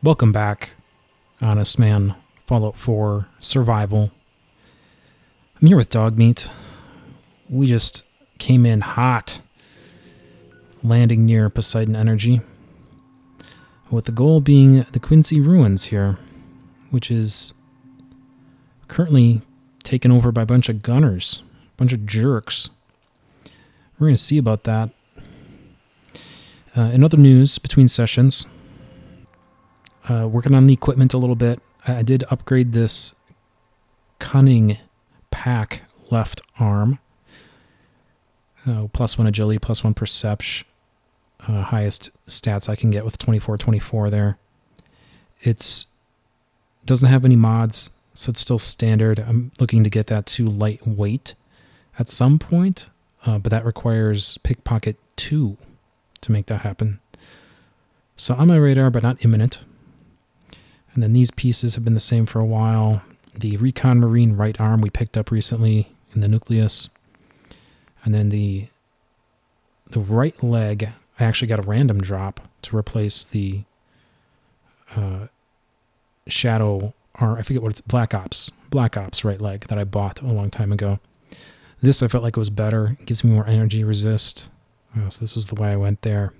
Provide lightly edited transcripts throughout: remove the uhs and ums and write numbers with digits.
Welcome back, Honestman, Fallout 4, Survival. I'm here with Dogmeat. We just came in hot, landing near Poseidon Energy, with the goal being the Quincy Ruins here, which is currently taken over by a bunch of gunners, a bunch of jerks. We're going to see about that. In other news, between sessions, working on the equipment a little bit. I did upgrade this cunning pack left arm. +1 agility, +1 perception. Highest stats I can get with 24/24 there. It doesn't have any mods, so it's still standard. I'm looking to get that to lightweight at some point, but that requires Pickpocket 2 to make that happen. So on my radar, but not imminent. And then these pieces have been the same for a while. The Recon Marine right arm we picked up recently in the nucleus. And then the right leg, I actually got a random drop to replace the Shadow arm. I forget what it's, Black Ops right leg that I bought a long time ago. This I felt like it was better. It gives me more energy resist. So this is the way I went there.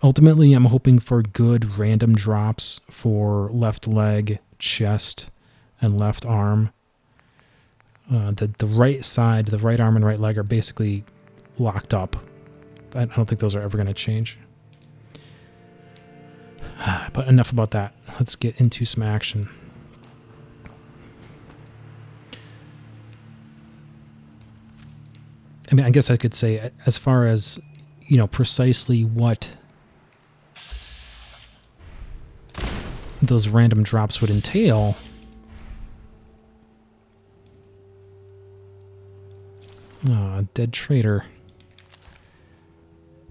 Ultimately, I'm hoping for good random drops for left leg, chest, and left arm. The right side, the right arm and right leg are basically locked up. I don't think those are ever going to change. But enough about that. Let's get into some action. I mean, I guess I could say, as far as, precisely what those random drops would entail. Dead traitor.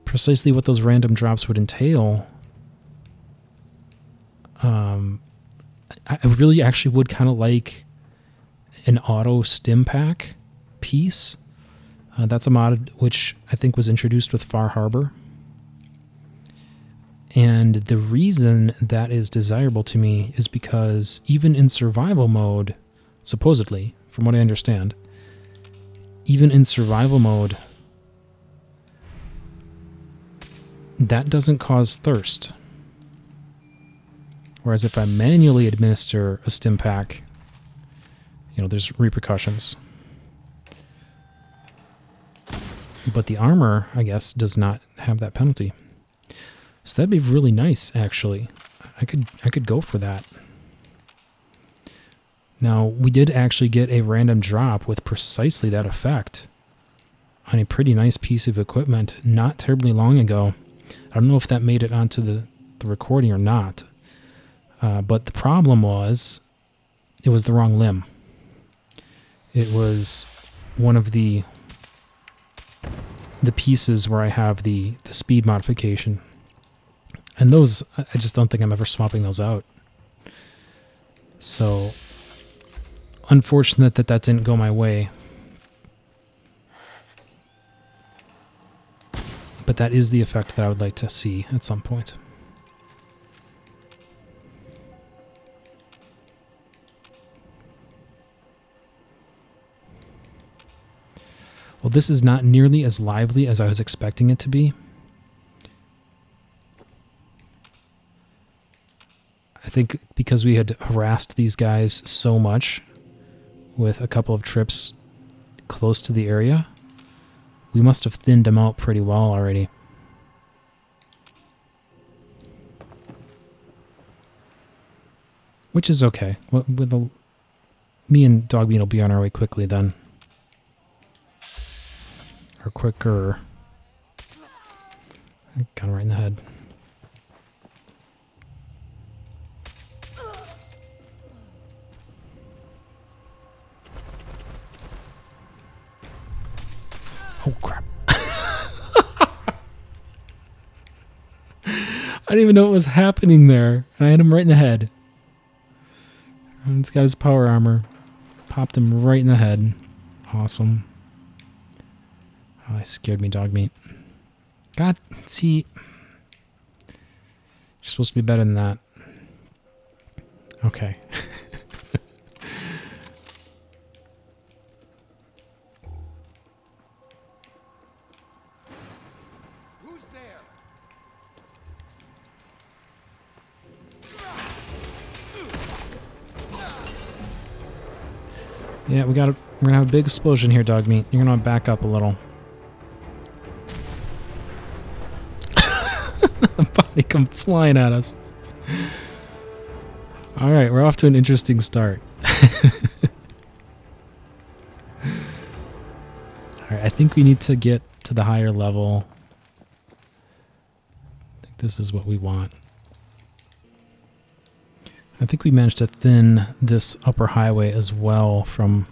Precisely what those random drops would entail. I really actually would kind of like an auto stim pack piece. That's a mod which I think was introduced with Far Harbor. And the reason that is desirable to me is because even in survival mode, supposedly, from what I understand, even in survival mode, that doesn't cause thirst. Whereas if I manually administer a stim pack, there's repercussions. But the armor, I guess, does not have that penalty. So that'd be really nice, actually. I could go for that. Now, we did actually get a random drop with precisely that effect on a pretty nice piece of equipment not terribly long ago. I don't know if that made it onto the recording or not. But the problem was, it was the wrong limb. It was one of the pieces where I have the speed modification. And those, I just don't think I'm ever swapping those out. So, unfortunate that didn't go my way. But that is the effect that I would like to see at some point. Well, this is not nearly as lively as I was expecting it to be. I think because we had harassed these guys so much with a couple of trips close to the area, we must have thinned them out pretty well already. Which is okay. Me and Dogmeat will be on our way quickly then. Or quicker. Kind of right in the head. Oh, crap. I didn't even know what was happening there. I hit him right in the head. And he's got his power armor. Popped him right in the head. Awesome. Oh, that scared me, Dogmeat. God, see. You're supposed to be better than that. Okay. Who's there? Yeah, we're gonna have a big explosion here, Dogmeat. You're gonna back up a little. The body come flying at us. All right, we're off to an interesting start. All right, I think we need to get to the higher level. I think this is what we want. I think we managed to thin this upper highway as well from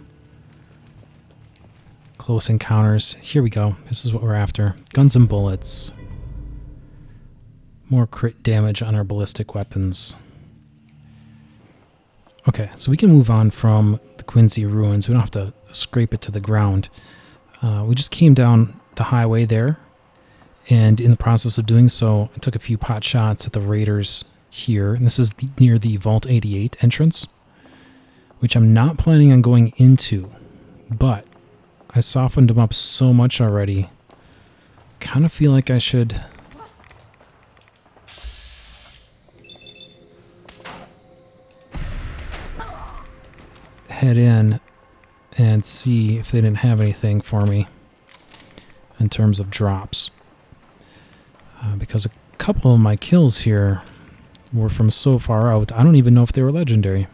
close encounters. Here we go. This is what we're after. Guns and bullets. More crit damage on our ballistic weapons. Okay, so we can move on from the Quincy ruins. We don't have to scrape it to the ground. We just came down the highway there, and in the process of doing so, I took a few pot shots at the raiders here. And this is near the Vault 88 entrance, which I'm not planning on going into, but I softened them up so much already. Kind of feel like I should head in and see if they didn't have anything for me in terms of drops. Because a couple of my kills here were from so far out, I don't even know if they were legendary.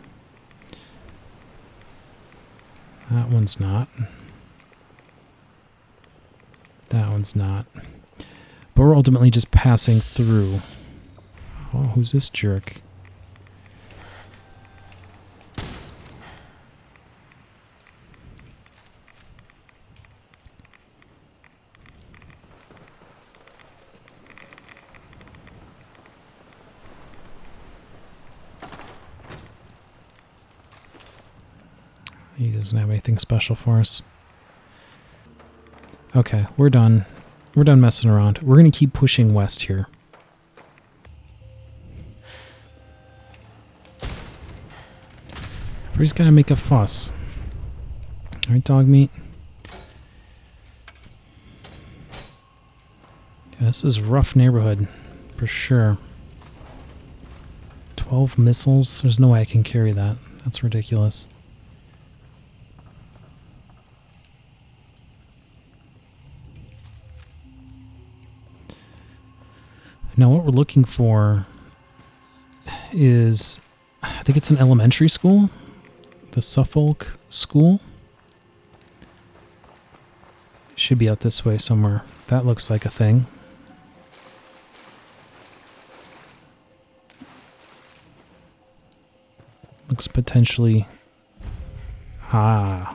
That one's not. That one's not. But we're ultimately just passing through. Oh, who's this jerk? He doesn't have anything special for us. Okay, we're done. We're done messing around. We're going to keep pushing west here. Everybody's got to make a fuss. Alright, Dogmeat. Yeah, this is a rough neighborhood, for sure. 12 missiles? There's no way I can carry that. That's ridiculous. Now what we're looking for is, I think it's an elementary school, the Suffolk School. Should be out this way somewhere. That looks like a thing. Looks potentially... Ah.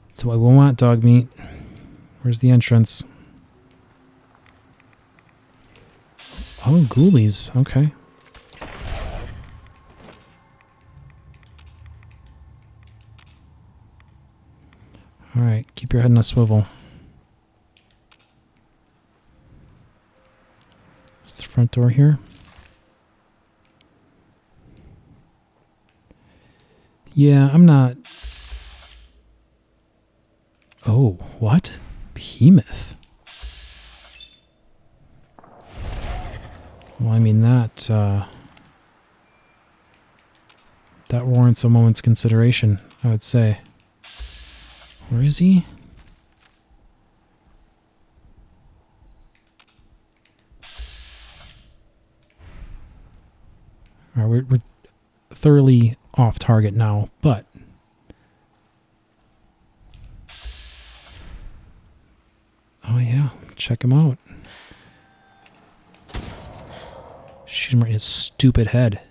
That's what we want, Dogmeat. Where's the entrance? Oh, ghoulies. Okay. Alright, keep your head in a swivel. There's the front door here. Yeah, I'm not... Oh, what? Behemoth. Well, I mean, that warrants a moment's consideration, I would say. Where is he? All right, we're thoroughly off target now, but oh yeah, check him out. Shoot him right in his stupid head.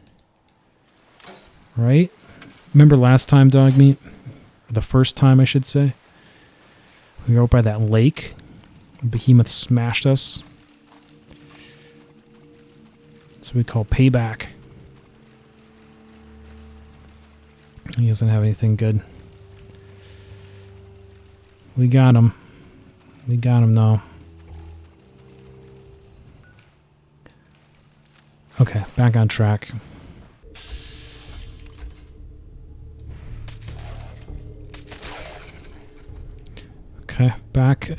Right? Remember last time, Dogmeat? The first time, I should say. We were out by that lake. Behemoth smashed us. That's what we call payback. He doesn't have anything good. We got him. We got him, though. Okay, back on track. Okay, back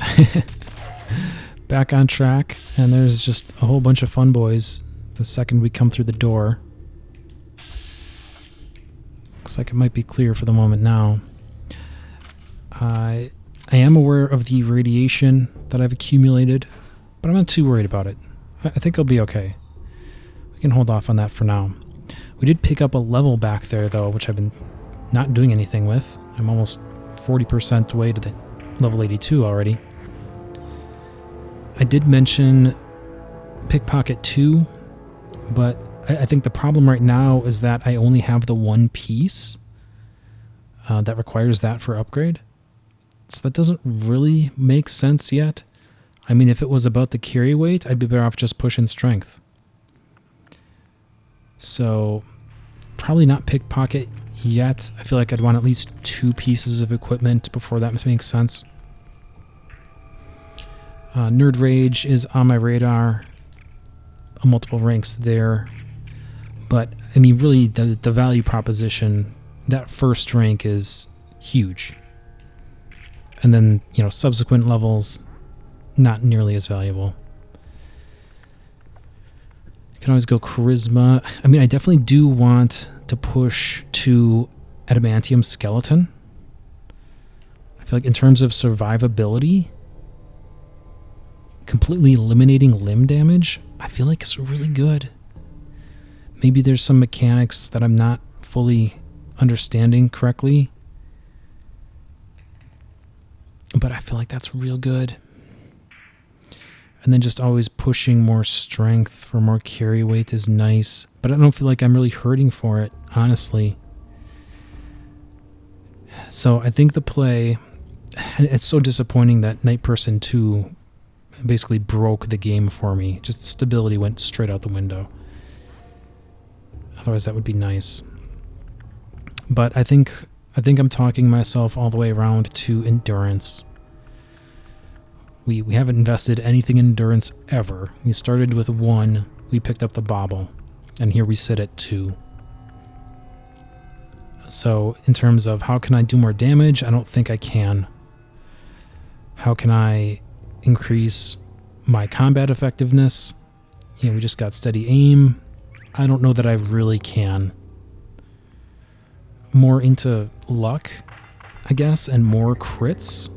back on track, and there's just a whole bunch of fun boys the second we come through the door. Looks like it might be clear for the moment now. I am aware of the radiation that I've accumulated, but I'm not too worried about it. I think I'll be okay. We can hold off on that for now. We did pick up a level back there, though, which I've been not doing anything with. I'm almost 40% way to the level 82 already. I did mention Pickpocket 2, but I think the problem right now is that I only have the one piece that requires that for upgrade. So that doesn't really make sense yet. I mean, if it was about the carry weight, I'd be better off just pushing strength. So, probably not Pickpocket yet. I feel like I'd want at least 2 pieces of equipment before that makes sense. Nerd Rage is on my radar. Multiple ranks there. But, I mean, really, the value proposition, that first rank is huge. And then, you know, subsequent levels, not nearly as valuable. You can always go Charisma. I mean, I definitely do want to push to Adamantium Skeleton. I feel like in terms of survivability, completely eliminating limb damage, I feel like it's really good. Maybe there's some mechanics that I'm not fully understanding correctly, but I feel like that's real good. And then just always pushing more strength for more carry weight is nice, but I don't feel like I'm really hurting for it, honestly. So I think the play, it's so disappointing that Night Person 2 basically broke the game for me. Just stability went straight out the window. Otherwise that would be nice. But I think I'm talking myself all the way around to endurance. We haven't invested anything in endurance ever. We started with 1, we picked up the bauble, and here we sit at 2. So in terms of how can I do more damage, I don't think I can. How can I increase my combat effectiveness? You know, we just got steady aim. I don't know that I really can. More into luck, I guess, and more crits.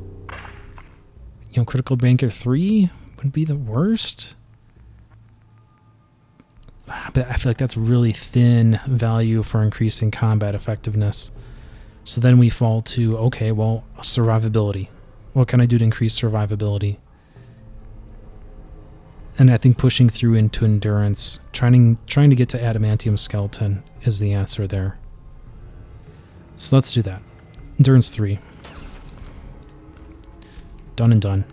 You know, Critical Banker 3 would be the worst. But I feel like that's really thin value for increasing combat effectiveness. So then we fall to, okay, well, survivability. What can I do to increase survivability? And I think pushing through into endurance, trying to get to Adamantium Skeleton is the answer there. So let's do that. Endurance 3. Done and done.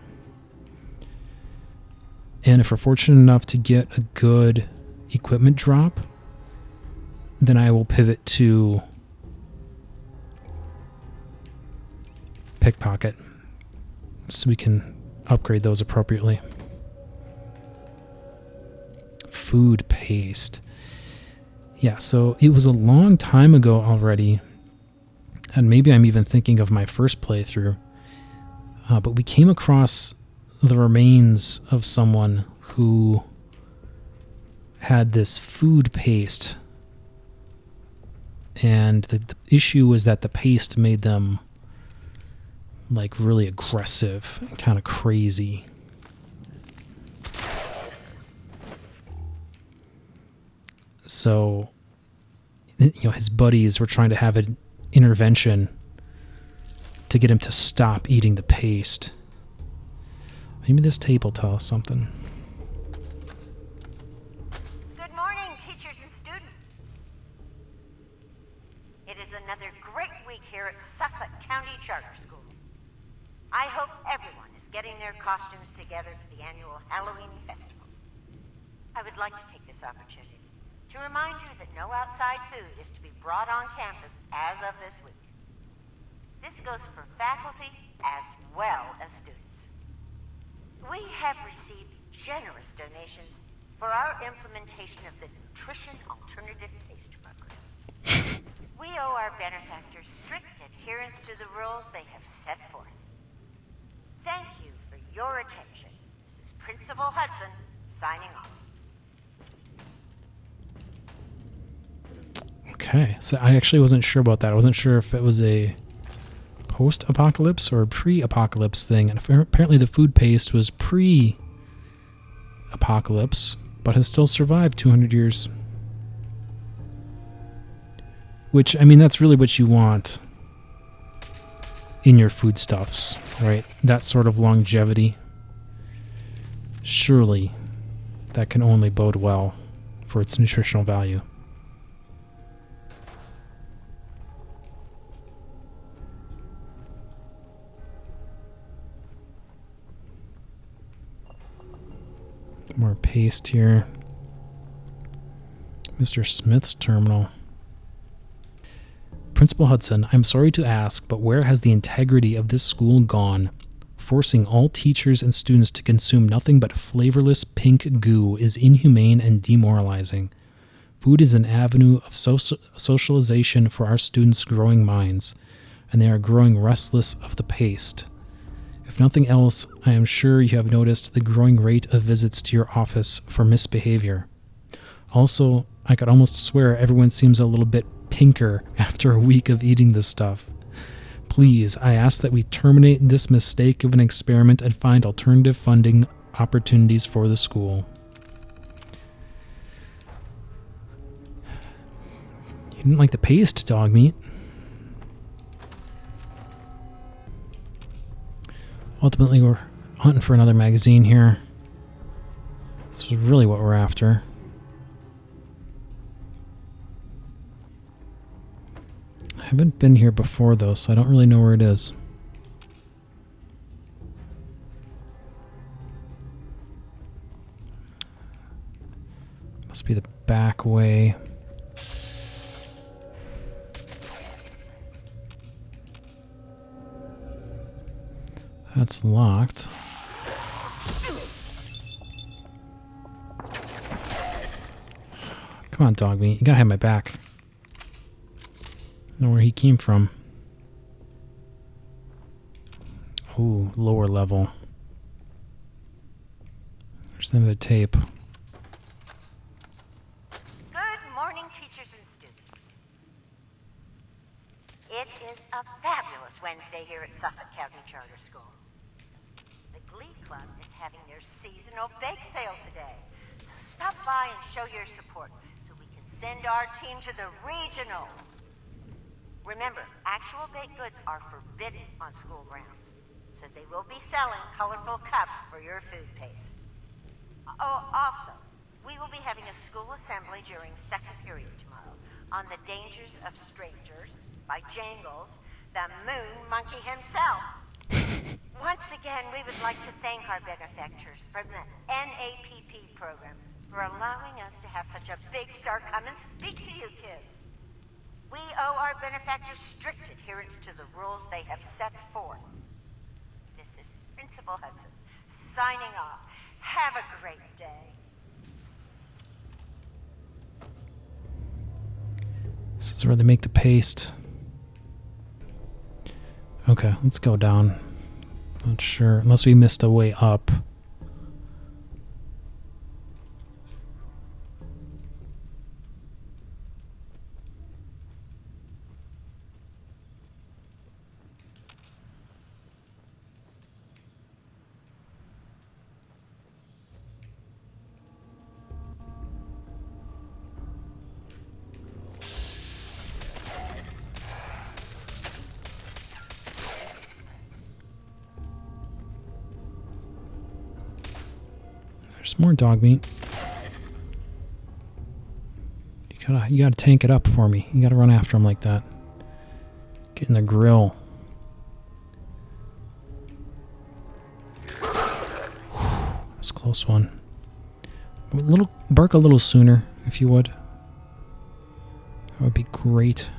And if we're fortunate enough to get a good equipment drop, then I will pivot to Pickpocket so we can upgrade those appropriately. Food paste. Yeah, so it was a long time ago already, and maybe I'm even thinking of my first playthrough, but we came across the remains of someone who had this food paste, and the issue was that the paste made them like really aggressive and kind of crazy. So, you know, his buddies were trying to have an intervention to get him to stop eating the paste. Maybe this tape will tell us something. Good morning, teachers and students. It is another great week here at Suffolk County Charter School. I hope everyone is getting their costumes together for the annual Halloween festival. I would like to take this opportunity to remind you that no outside food is to be brought on campus as of this week. This goes for faculty as well as students. We have received generous donations for our implementation of the Nutrition Alternative Taste Program. We owe our benefactors strict adherence to the rules they have set forth. Thank you for your attention. This is Principal Hudson, signing off. Okay, so I actually wasn't sure about that. I wasn't sure if it was a post-apocalypse or pre-apocalypse thing. And apparently the food paste was pre-apocalypse, but has still survived 200 years. Which, I mean, that's really what you want in your foodstuffs, right? That sort of longevity. Surely that can only bode well for its nutritional value. More paste here. Mr. Smith's terminal. Principal Hudson, I'm sorry to ask, but where has the integrity of this school gone? Forcing all teachers and students to consume nothing but flavorless pink goo is inhumane and demoralizing. Food is an avenue of socialization for our students' growing minds, and they are growing restless of the paste. If nothing else, I am sure you have noticed the growing rate of visits to your office for misbehavior. Also, I could almost swear everyone seems a little bit pinker after a week of eating this stuff. Please, I ask that we terminate this mistake of an experiment and find alternative funding opportunities for the school. You didn't like the paste, Dogmeat. Ultimately, we're hunting for another magazine here. This is really what we're after. I haven't been here before, though, so I don't really know where it is. Must be the back way. That's locked. Come on, Dogmeat. You gotta have my back. I know where he came from. Ooh, lower level. There's another tape. Good morning, teachers and students. It is a fabulous Wednesday here at Suffolk County Charter School. The Glee Club is having their seasonal bake sale today. So stop by and show your support so we can send our team to the regional. Remember, actual baked goods are forbidden on school grounds, so they will be selling colorful cups for your food paste. Oh, also, we will be having a school assembly during second period tomorrow on the dangers of strangers by Jangles, the moon monkey himself. Once again, we would like to thank our benefactors from the NAPP program for allowing us to have such a big star come and speak to you kids. We owe our benefactors strict adherence to the rules they have set forth. This is Principal Hudson, signing off. Have a great day. This is where they make the paste. Okay, let's go down. Not sure, unless we missed a way up. There's more Dogmeat. You gotta tank it up for me. You gotta run after him like that. Get in the grill. That's a close one. Bark a little sooner, if you would. That would be great.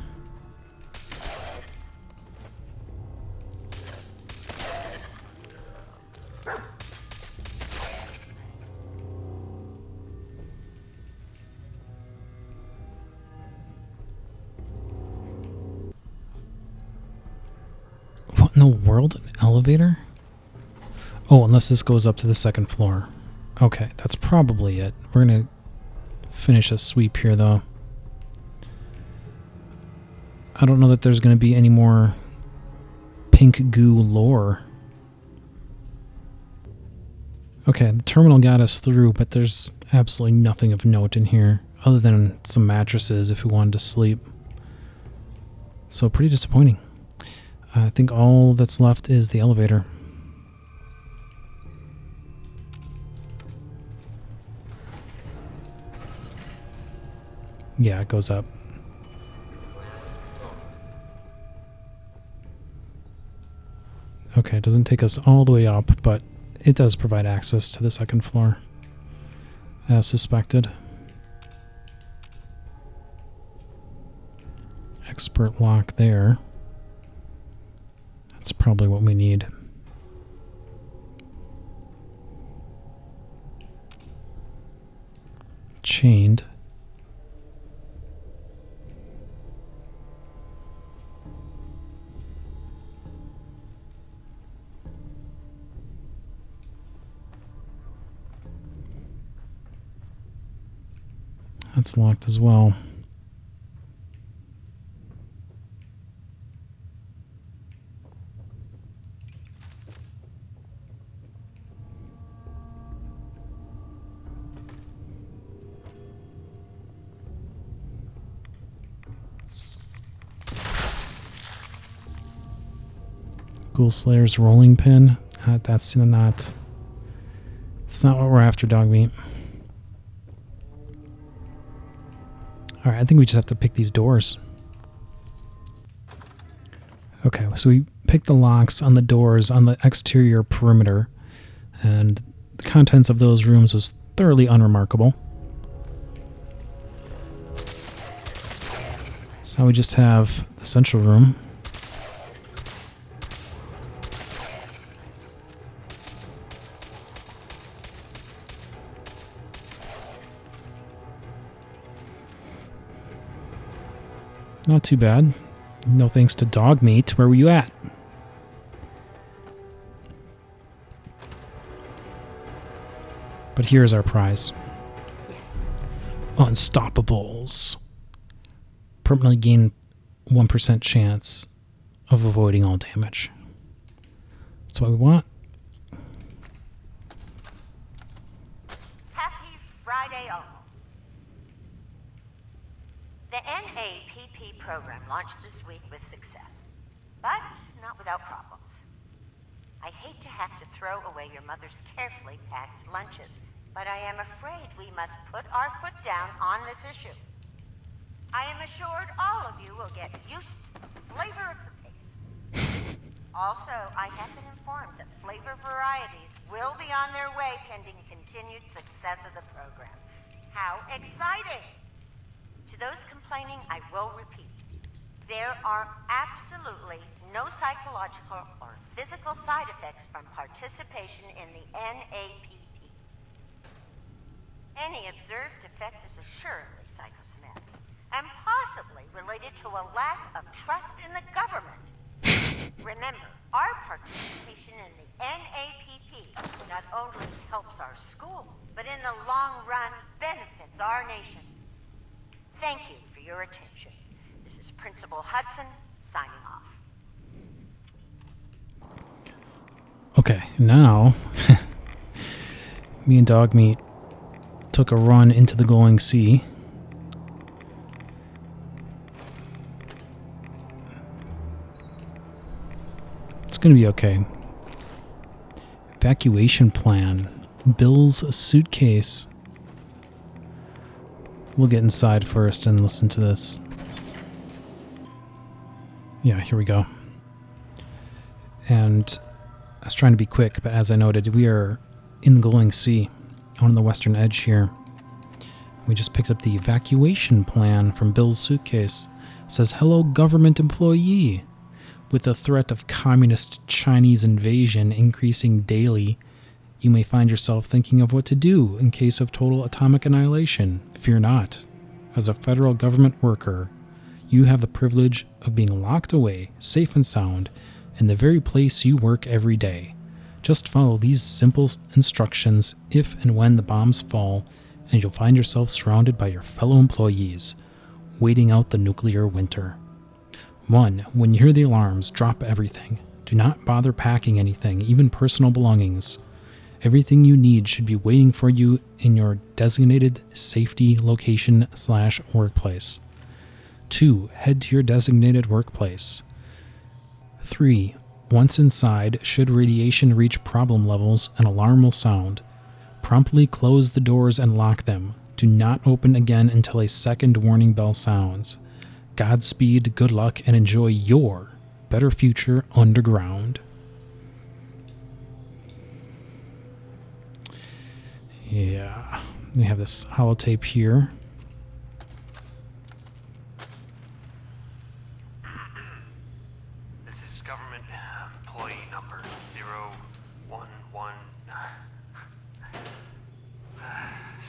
What in the world? An elevator? Oh, unless this goes up to the second floor. Okay, that's probably it. We're going to finish a sweep here, though. I don't know that there's going to be any more pink goo lore. Okay, the terminal got us through, but there's absolutely nothing of note in here, other than some mattresses if we wanted to sleep. So pretty disappointing. I think all that's left is the elevator. Yeah, it goes up. Okay, it doesn't take us all the way up, but it does provide access to the second floor, as suspected. Expert lock there. That's probably what we need. Chained. That's locked as well. Ghoul Slayer's rolling pin. That's not. It's not what we're after, Dogmeat. Alright, I think we just have to pick these doors. Okay, so we picked the locks on the doors on the exterior perimeter, and the contents of those rooms was thoroughly unremarkable. So now we just have the central room. Not too bad. No thanks to Dogmeat. Where were you at? But here's our prize. Yes. Unstoppables. Permanently gain 1% chance of avoiding all damage. That's what we want. Happy Friday all. The NAPP program launched this week with success, but not without problems. I hate to have to throw away your mother's carefully packed lunches, but I am afraid we must put our foot down on this issue. I am assured all of you will get used to the flavor of the pace. Also, I have been informed that flavor varieties will be on their way pending continued success of the program. How exciting! To those complaining, I will repeat. There are absolutely no psychological or physical side effects from participation in the NAPP. Any observed effect is assuredly psychosomatic, and possibly related to a lack of trust in the government. Remember, our participation in the NAPP not only helps our school, but in the long run benefits our nation. Thank you for your attention. This is Principal Hudson, signing off. Okay, now me and Dogmeat took a run into the glowing sea. It's going to be okay. Evacuation plan. Bill's suitcase. We'll get inside first and listen to this. Yeah, here we go. And I was trying to be quick, but as I noted, we are in the glowing sea on the western edge here. We just picked up the evacuation plan from Bill's suitcase. It says, "Hello, government employee. With the threat of communist Chinese invasion increasing daily, you may find yourself thinking of what to do in case of total atomic annihilation. Fear not. As a federal government worker, you have the privilege of being locked away, safe and sound, in the very place you work every day. Just follow these simple instructions if and when the bombs fall, and you'll find yourself surrounded by your fellow employees, waiting out the nuclear winter. 1. When you hear the alarms, drop everything. Do not bother packing anything, even personal belongings. Everything you need should be waiting for you in your designated safety location/workplace. 2. Head to your designated workplace. 3. Once inside, should radiation reach problem levels, an alarm will sound. Promptly close the doors and lock them. Do not open again until a second warning bell sounds. Godspeed, good luck, and enjoy your better future underground. Yeah, we have this holotape here. This is government employee number 011.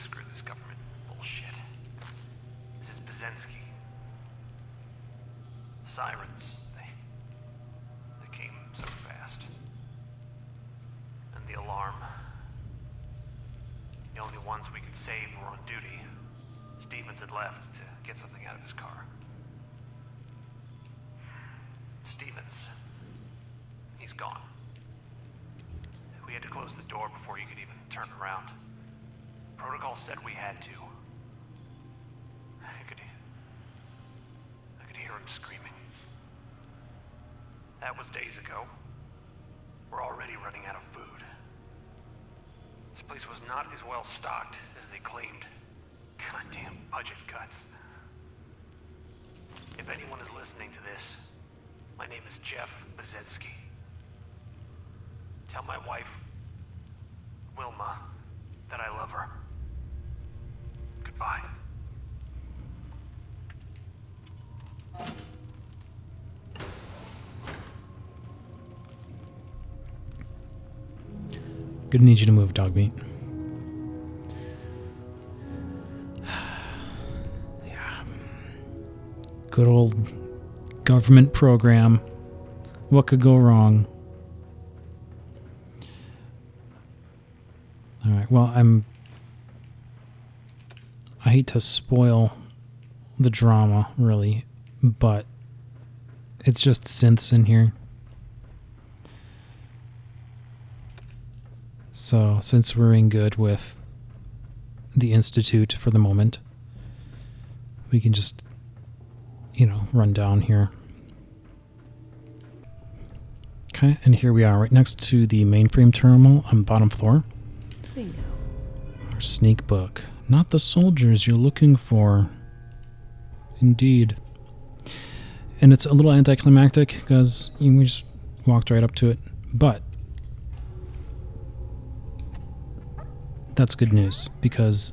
Screw this government bullshit. This is Bazensky. Sirens, they came so fast. And the alarm. The only ones we could save were on duty. Stevens had left to get something out of his car. Stevens. He's gone. We had to close the door before he could even turn around. Protocol said we had to. I could hear him screaming. That was days ago. We're already running out of food. This place was not as well stocked as they claimed. Goddamn budget cuts. If anyone is listening to this, my name is Jeff Bazensky. Tell my wife, Wilma, that I love her. Goodbye. Gonna need you to move, Dogmeat. Yeah. Good old government program. What could go wrong? Alright, well, I hate to spoil the drama, really, but it's just synths in here. So, since we're in good with the Institute for the moment, we can just, run down here. Okay, and here we are, right next to the mainframe terminal on the bottom floor. Bingo. Our sneak book. Not the soldiers you're looking for. Indeed. And it's a little anticlimactic because we just walked right up to it. But that's good news because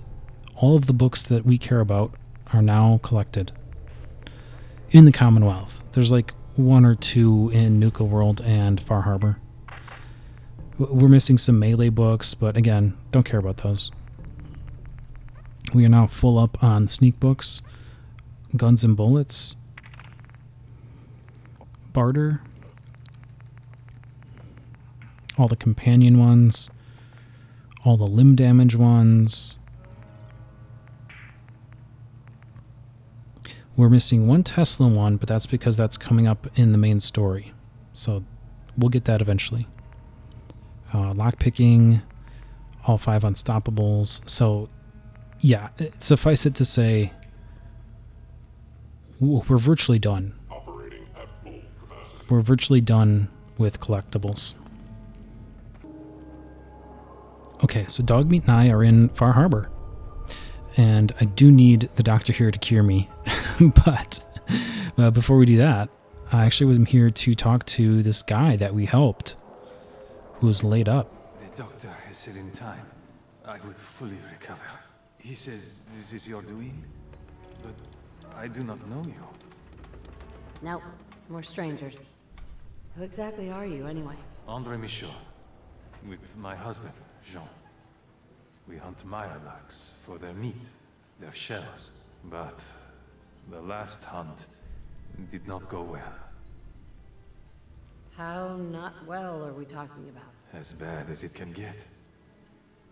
all of the books that we care about are now collected in the Commonwealth. There's like one or two in Nuka World and Far Harbor. We're missing some melee books, but again, don't care about those. We are now full up on sneak books, guns and bullets, barter, all the companion ones, all the limb damage ones. We're missing one Tesla one, but that's because that's coming up in the main story. So we'll get that eventually. Lockpicking, all 5 unstoppables. So yeah, suffice it to say, we're virtually done. Operating at full capacity. We're virtually done with collectibles. Okay, so Dogmeat and I are in Far Harbor. And I do need the doctor here to cure me. But before we do that, I actually was here to talk to this guy that we helped, who was laid up. The doctor has said in time I will fully recover. He says this is your doing, but I do not know you. Nope, we're strangers. Who exactly are you, anyway? Andre Michaud, with my husband, Jean. We hunt Miralax for their meat, their shells, but the last hunt did not go well. How not well are we talking about? As bad as it can get.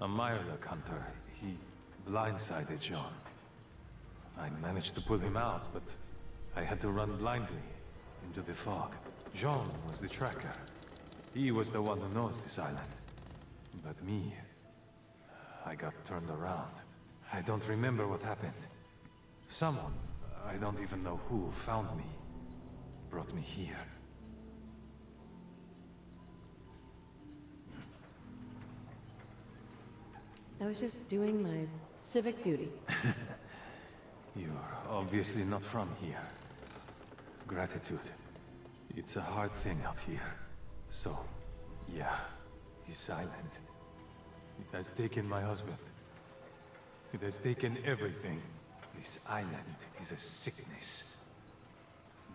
A Mirelurk hunter, he blindsided Jean. I managed to pull him out, but I had to run blindly into the fog. Jean was the tracker. He was the one who knows this island. But me, I got turned around. I don't remember what happened. Someone, I don't even know who, found me. Brought me here. I was just doing my civic duty. You're obviously not from here. Gratitude. It's a hard thing out here. So, yeah, this island. It has taken my husband. It has taken everything. This island is a sickness.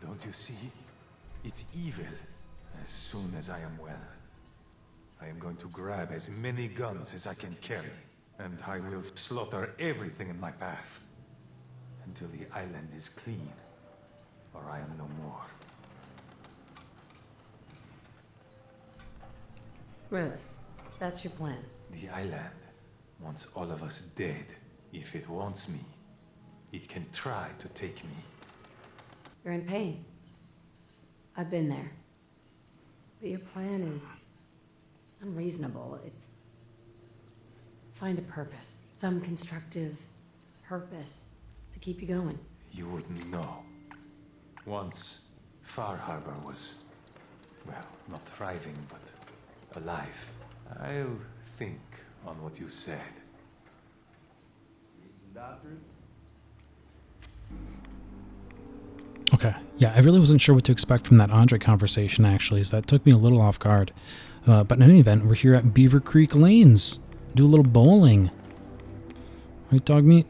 Don't you see? It's evil. As soon as I am well, I am going to grab as many guns as I can carry, and I will slaughter everything in my path. Until the island is clean, or I am no more. Really? That's your plan? The island wants all of us dead. If it wants me, it can try to take me. You're in pain. I've been there. But your plan is unreasonable. It's find a purpose, some constructive purpose to keep you going. You wouldn't know. Once, Far Harbor was, well, not thriving, but alive. I'll think on what you said. Need some doctoring? Okay. Yeah, I really wasn't sure what to expect from that Andre conversation, actually, so that took me a little off guard. But in any event, we're here at Beaver Creek Lanes. Do a little bowling. Right, Dogmeat?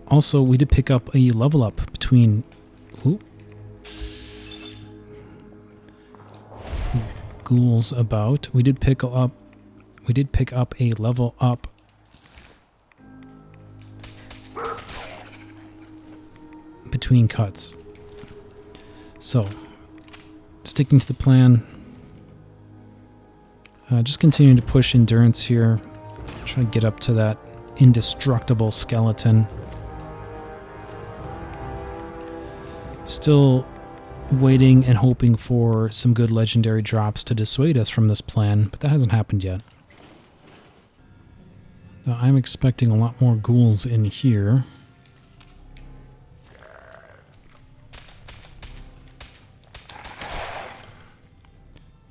Also, we did pick up a level up between... Ooh. Ghouls about. We did pick up a level up between cuts. So, sticking to the plan. Just continuing to push endurance here. Trying to get up to that indestructible skeleton. Still waiting and hoping for some good legendary drops to dissuade us from this plan, but that hasn't happened yet. Now, I'm expecting a lot more ghouls in here.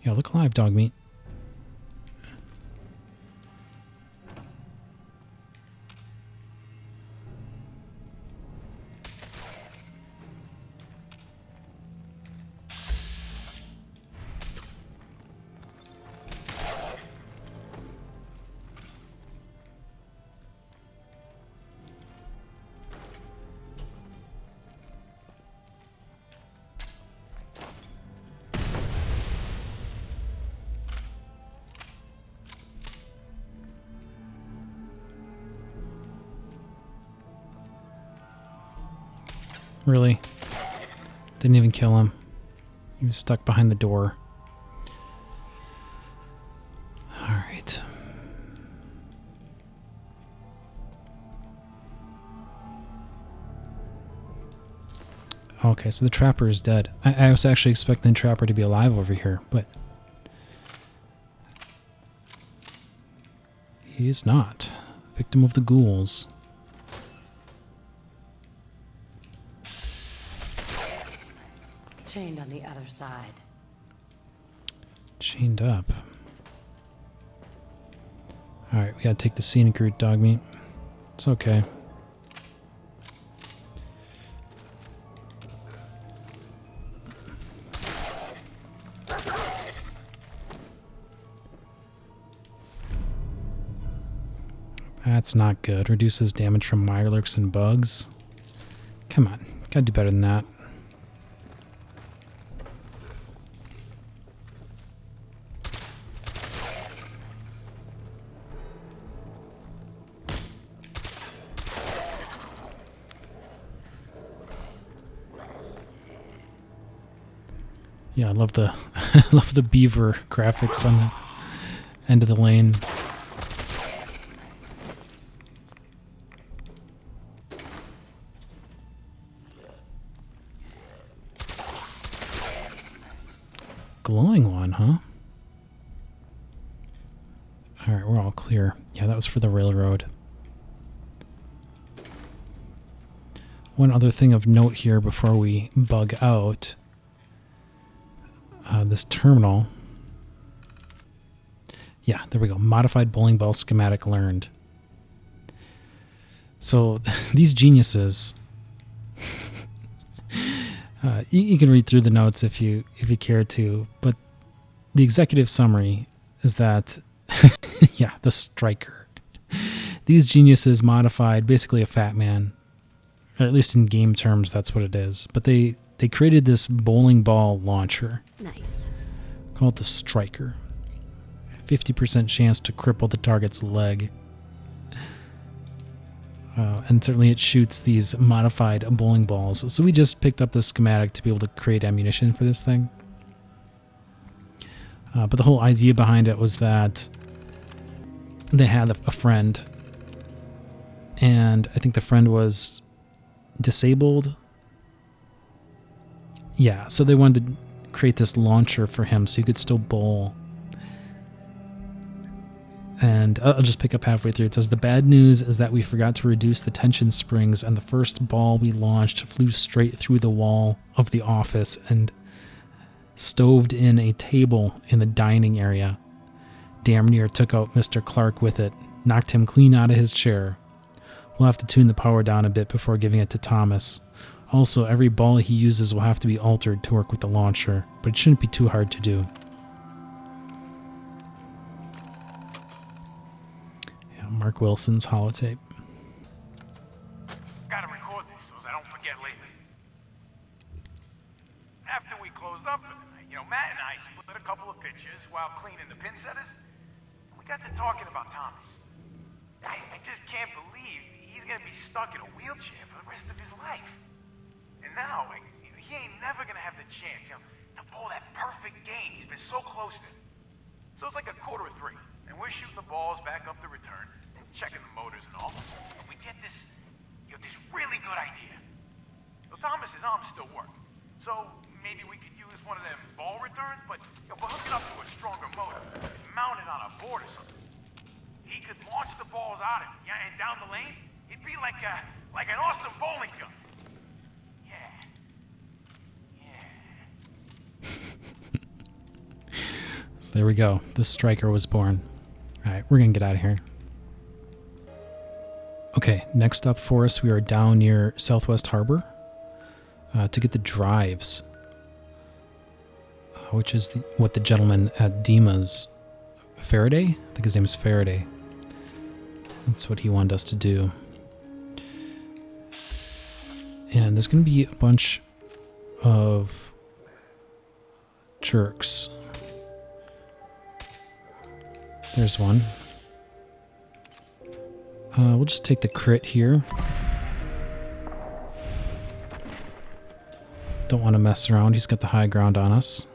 Yeah, look alive, Dogmeat. Really? Didn't even kill him. He was stuck behind the door. Alright. Okay, so the trapper is dead. I was actually expecting the trapper to be alive over here, but he is not. Victim of the ghouls. Chained on the other side. Chained up. Alright, we gotta take the scenic route, Dogmeat. It's okay. That's not good. Reduces damage from mirelurks and bugs. Come on, gotta do better than that. Yeah, I love the I love the beaver graphics on that. end of the lane. Glowing one, huh? Alright, we're all clear. Yeah, that was for the railroad. One other thing of note here before we bug out. This terminal. Yeah, there we go. Modified bowling ball schematic learned. So these geniuses... you can read through the notes if you care to, but the executive summary is that, yeah, the striker. These geniuses modified basically a fat man, or at least in game terms, that's what it is. But they created this bowling ball launcher. Nice. Called the striker. 50% chance to cripple the target's leg. And certainly it shoots these modified bowling balls. So we just picked up the schematic to be able to create ammunition for this thing. But the whole idea behind it was that they had a friend. And I think the friend was disabled. Yeah, so they wanted to create this launcher for him so he could still bowl. And I'll just pick up halfway through. It says, the bad news is that we forgot to reduce the tension springs, and the first ball we launched flew straight through the wall of the office and stoved in a table in the dining area. Damn near took out Mr. Clark with it, knocked him clean out of his chair. We'll have to tune the power down a bit before giving it to Thomas. Also, every ball he uses will have to be altered to work with the launcher, but it shouldn't be too hard to do. Mark Wilson's holotape. Gotta record this so I don't forget later. After we closed up for the night, Matt and I split a couple of pictures while cleaning the pin setters. And we got to talking about Thomas. I just can't believe he's gonna be stuck in a wheelchair for the rest of his life. And now, he ain't never gonna have the chance, to bowl that perfect game he's been so close to. So it's like 2:45, and we're shooting the balls back up the return, and checking the motors and all. And we get this really good idea. So Thomas's arms still work. So maybe we could use one of them ball returns, but we'll hook it up to a stronger motor, mount it on a board or something. He could launch the balls out of it, and down the lane, it'd be like an awesome bowling gun. So there we go. The striker was born. Alright, we're going to get out of here. Okay, next up for us, we are down near Southwest Harbor to get the drives, which is what the gentleman at Dima's, Faraday? I think his name is Faraday. That's what he wanted us to do. And there's going to be a bunch of jerks. There's one. We'll just take the crit here. Don't want to mess around. He's got the high ground on us.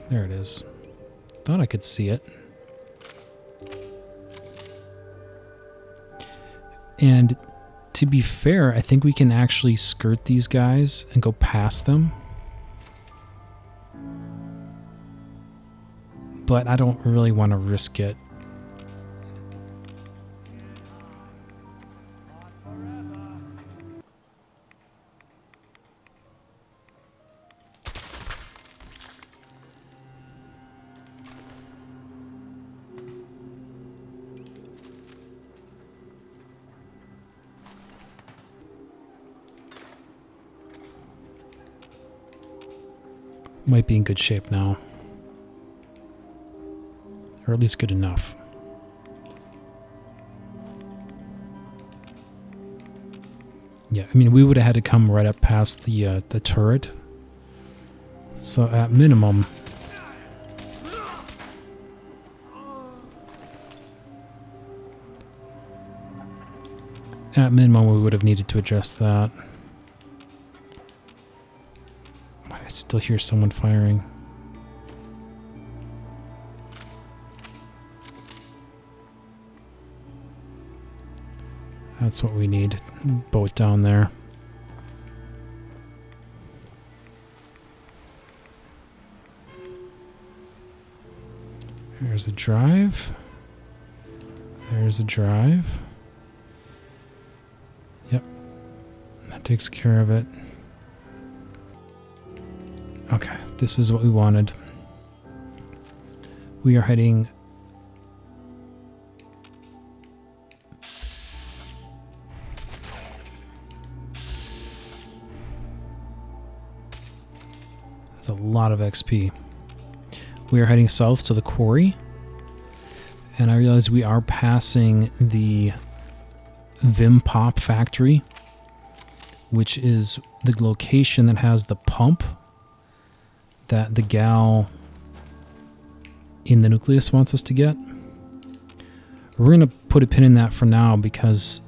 There it is. Thought I could see it. And to be fair, I think we can actually skirt these guys and go past them. But I don't really want to risk it. Might be in good shape now. Or at least good enough. Yeah, I mean, we would have had to come right up past the turret. So at minimum... At minimum, we would have needed to adjust that. still hear someone firing. That's what we need. Boat down there. There's a drive. There's a drive. Yep. That takes care of it. Okay, this is what we wanted. We are heading That's a lot of XP. We are heading south to the quarry. And I realize we are passing the Vim Pop factory, which is the location that has the pump that the gal in the nucleus wants us to get. We're going to put a pin in that for now because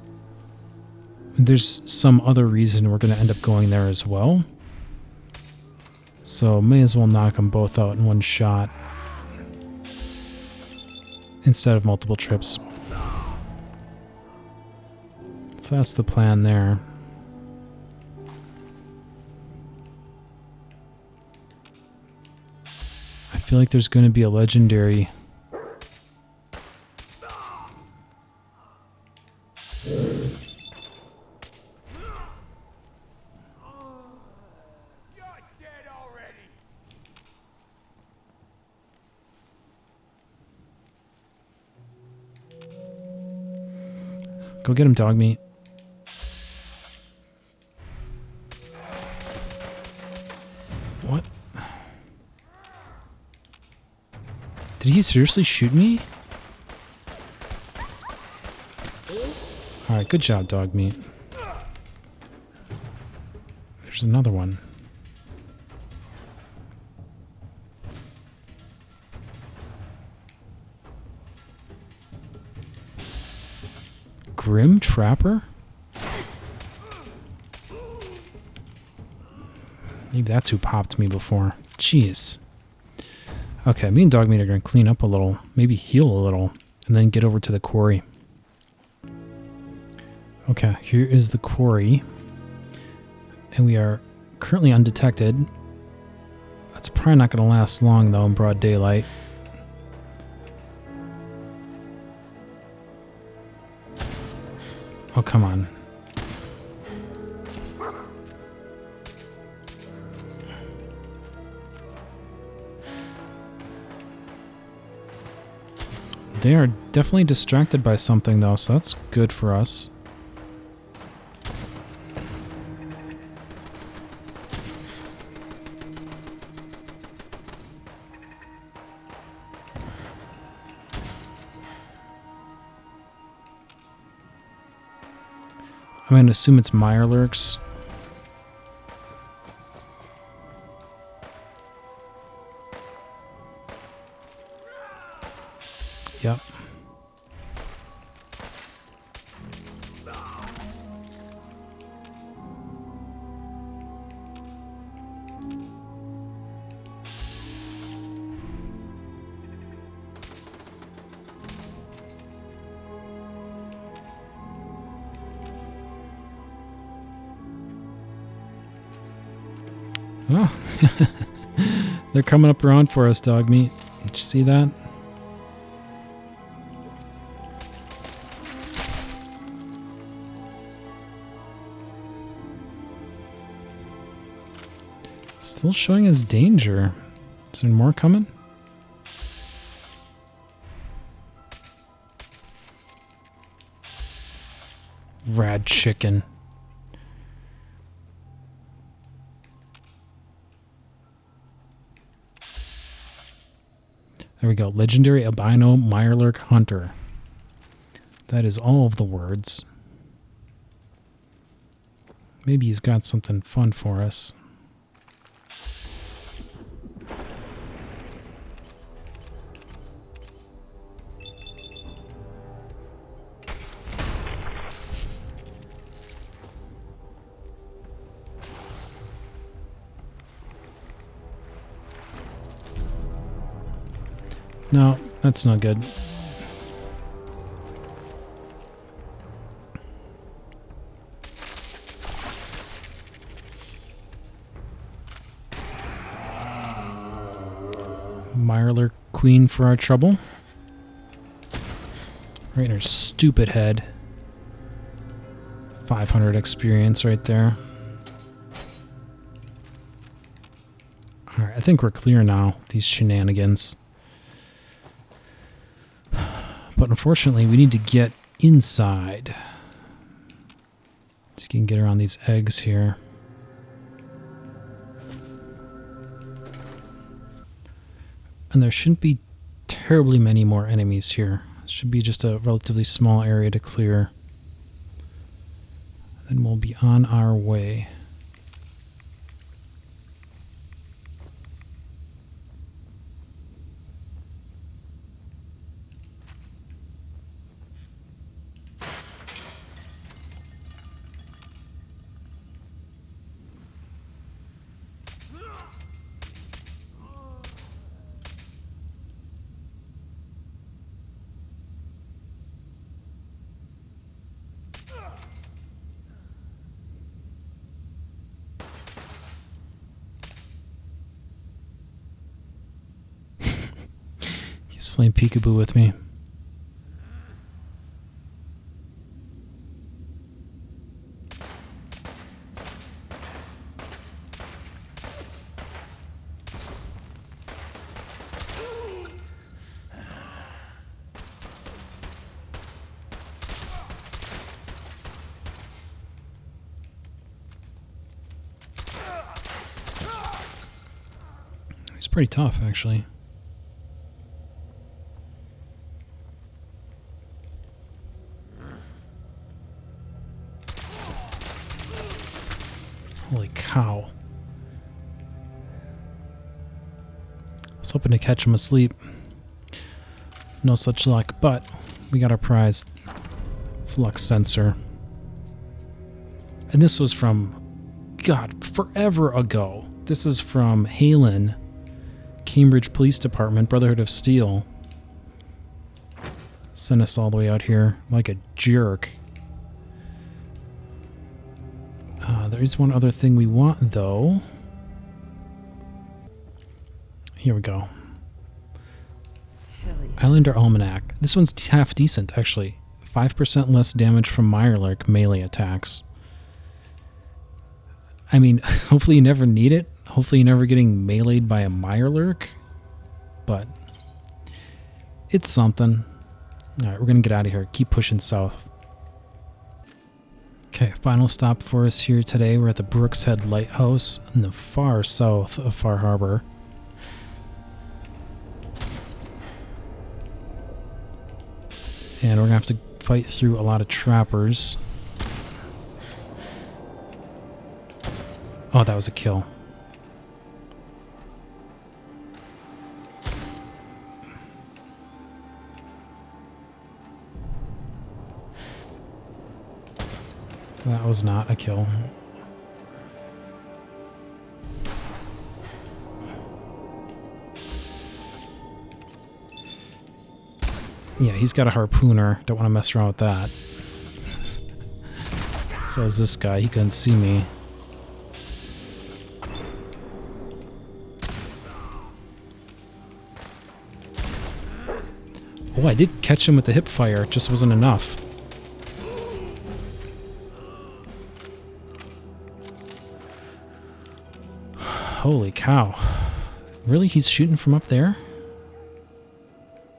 there's some other reason we're going to end up going there as well. So may as well knock them both out in one shot instead of multiple trips. So that's the plan there. I feel like there's going to be a legendary. Go get him, Dogmeat. What? Did he seriously shoot me? Alright, good job, Dogmeat. There's another one. Grim Trapper? Maybe that's who popped me before. Jeez. Okay, me and Dogmeat are going to clean up a little, maybe heal a little, and then get over to the quarry. Okay, here is the quarry. And we are currently undetected. That's probably not going to last long, though, in broad daylight. Oh, come on. They are definitely distracted by something, though, so that's good for us. I'm going to assume it's Mirelurks. Yep. Oh, they're coming up around for us, Dogmeat. Did you see that? Still showing us danger. Is there more coming? Rad chicken. There we go. Legendary albino Mirelurk hunter. That is all of the words. Maybe he's got something fun for us. No, that's not good. Mirelurk Queen for our trouble. Right in her stupid head. 500 experience right there. Alright, I think we're clear now, these shenanigans. But unfortunately, we need to get inside. So you can get around these eggs here. And there shouldn't be terribly many more enemies here. It should be just a relatively small area to clear. Then we'll be on our way. He's playing peekaboo with me. He's pretty tough, actually. Holy cow. I was hoping to catch him asleep. No such luck, but we got our prize. Flux sensor. And this was from, God, forever ago. This is from Halen, Cambridge Police Department, Brotherhood of Steel. Sent us all the way out here like a jerk. There is one other thing we want, though. Here we go. Islander Almanac. This one's half decent, actually. 5% less damage from Mirelurk melee attacks. I mean, hopefully you never need it. Hopefully you're never getting meleeed by a Mirelurk. But it's something. Alright, we're going to get out of here. Keep pushing south. Okay, final stop for us here today. We're at the Brooks Head Lighthouse in the far south of Far Harbor. And we're going to have to fight through a lot of trappers. Oh, that was a kill. That was not a kill. Yeah, he's got a harpooner. Don't want to mess around with that. So is this guy. He couldn't see me. Oh, I did catch him with the hip fire. It just wasn't enough. Holy cow. Really? He's shooting from up there?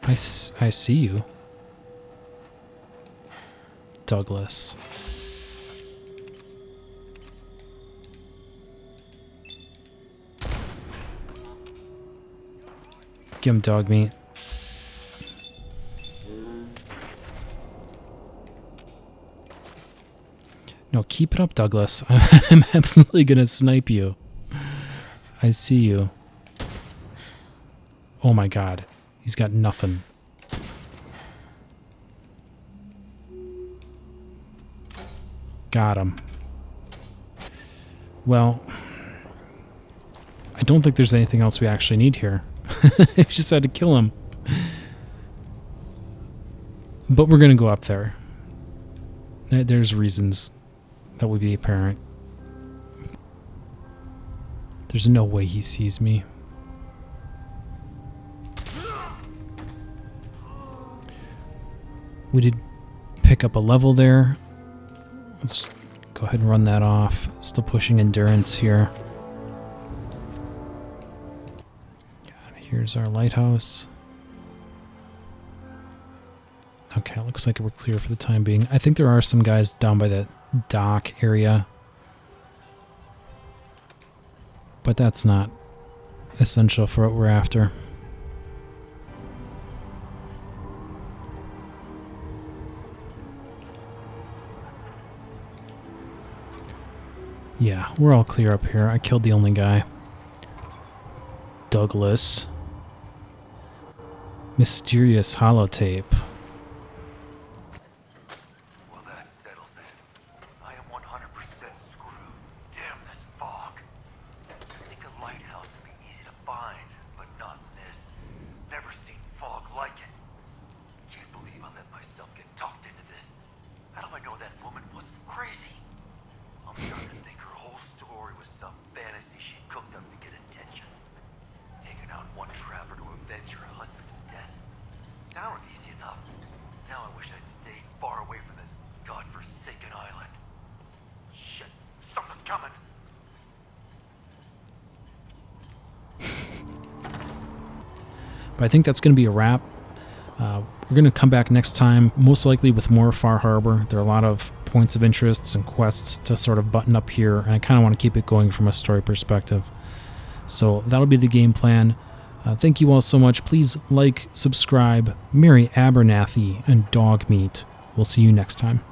I see you. Douglas. Give him dog meat. No, keep it up, Douglas. I'm absolutely gonna snipe you. I see you. Oh my god. He's got nothing. Got him. Well, I don't think there's anything else we actually need here. We just had to kill him. But we're going to go up there. There's reasons that would be apparent. There's no way he sees me. We did pick up a level there. Let's go ahead and run that off. Still pushing endurance here. God, here's our lighthouse. Okay, looks like we're clear for the time being. I think there are some guys down by the dock area. But that's not essential for what we're after. Yeah, we're all clear up here. I killed the only guy. Douglas. Mysterious holotape. Well, that settles it. I am 100% screwed. Damn this fog. I think a lighthouse would be easy to find, but not in this. Never seen fog like it. Can't believe I let myself get talked into this. How do I know that woman wasn't crazy? I'm starting to think her whole story was some fantasy she cooked up to get attention. Taking out one trapper to avenge her husband's death. Sounded easy enough. Now I wish I'd stayed far away from this godforsaken island. Shit, something's coming. But I think that's going to be a wrap. We're going to come back next time, most likely with more Far Harbor. There are a lot of points of interests and quests to sort of button up here, and I kind of want to keep it going from a story perspective. So that'll be the game plan. Thank you all so much. Please like, subscribe. Merry Abernathy and Dogmeat. We'll see you next time.